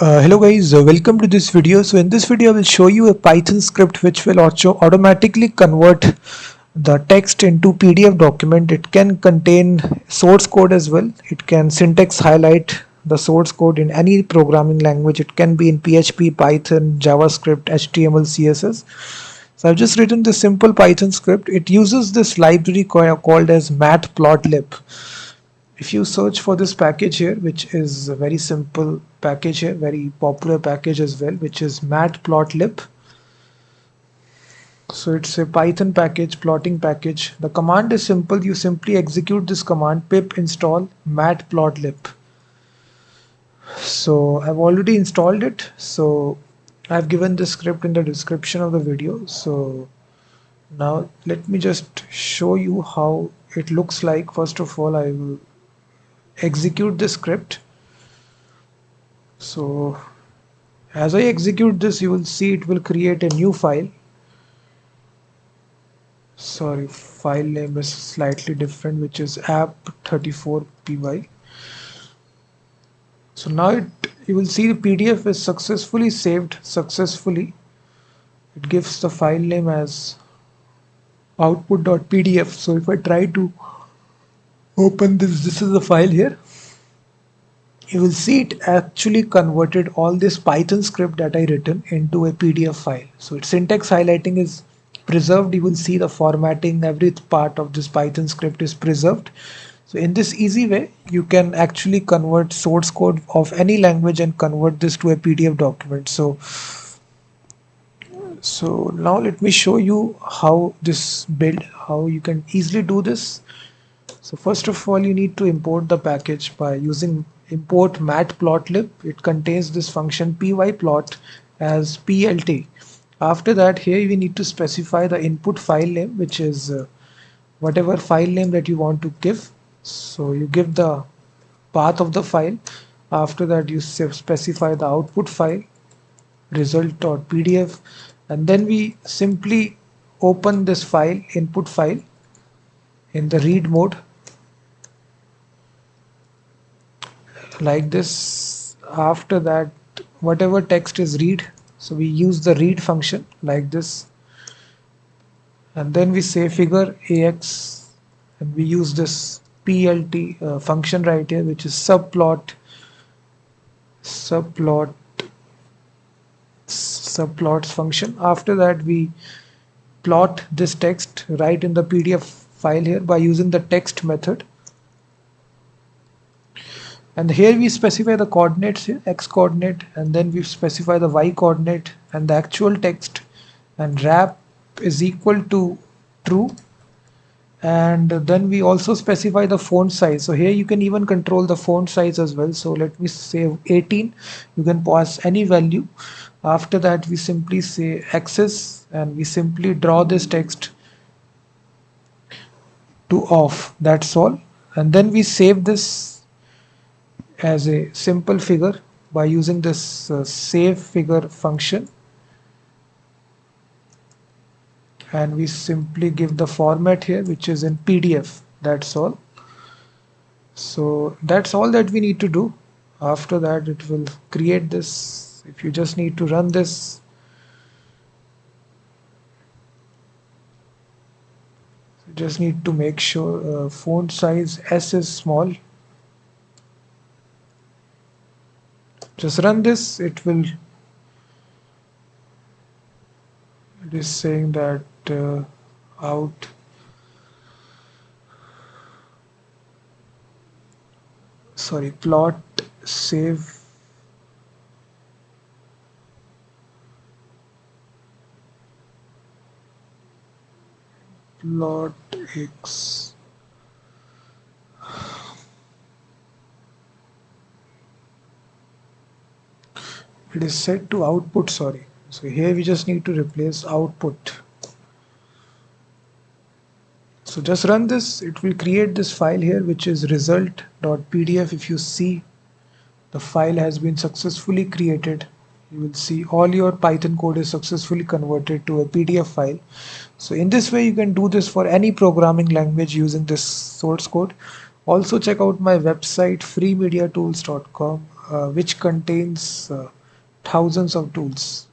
Hello guys, welcome to this video. So in this video I will show you a Python script which will automatically convert the text into PDF document. It can contain source code as well. It can syntax highlight the source code in any programming language. It can be in PHP, Python, JavaScript, HTML, CSS. So I've just written this simple Python script. It uses this library called as Matplotlib. If you search for this package here, which is a very simple package here, very popular package as well, which is Matplotlib. So it's a Python package, plotting package. The command is simple. You simply execute this command pip install matplotlib. So I've already installed it. So I've given the script in the description of the video. So now let me just show you how it looks like. First of all, I will execute the script. So as I execute this, you will see it will create a new file. Sorry, file name is slightly different, which is app34py. So now you will see the PDF is successfully saved successfully. It gives the file name as output.pdf. So if I try to open this is the file here. You will see it actually converted all this Python script that I written into a PDF file. So its syntax highlighting is preserved. You will see the formatting, every part of this Python script is preserved. So in this easy way, you can actually convert source code of any language and convert this to a PDF document. So now let me show you how this build, how you can easily do this. So first of all, you need to import the package by using import matplotlib. It contains this function pyplot as plt. After that, here we need to specify the input file name, which is whatever file name that you want to give. So you give the path of the file. After that, you specify the output file, result.pdf, and then we simply open this file, input file, in the read mode like this. After that, whatever text is read, so we use the read function like this, and then we say figure ax, and we use this plt function right here, which is subplots function. After that, we plot this text right in the PDF file here by using the text method. And here we specify the coordinates here, x coordinate, and then we specify the y coordinate and the actual text, and wrap is equal to true. And then we also specify the font size. So here you can even control the font size as well. So let me say 18. You can pass any value. After that, we simply say access, and we simply draw this text to off. That's all. And then we save this as a simple figure by using this save figure function, and we simply give the format here, which is in PDF. That's all. So that's all that we need to do. After that, it will create this. If you just need to run this, you just need to make sure font size S is small. Just run this. It is saying that out sorry plot save plot x. It is set to output. Sorry, so here we just need to replace output. So just run this. It will create this file here, which is result.pdf. If you see, the file has been successfully created. You will see all your Python code is successfully converted to a PDF file. So in this way, you can do this for any programming language using this source code. Also check out my website freemediatools.com. which contains thousands of tools.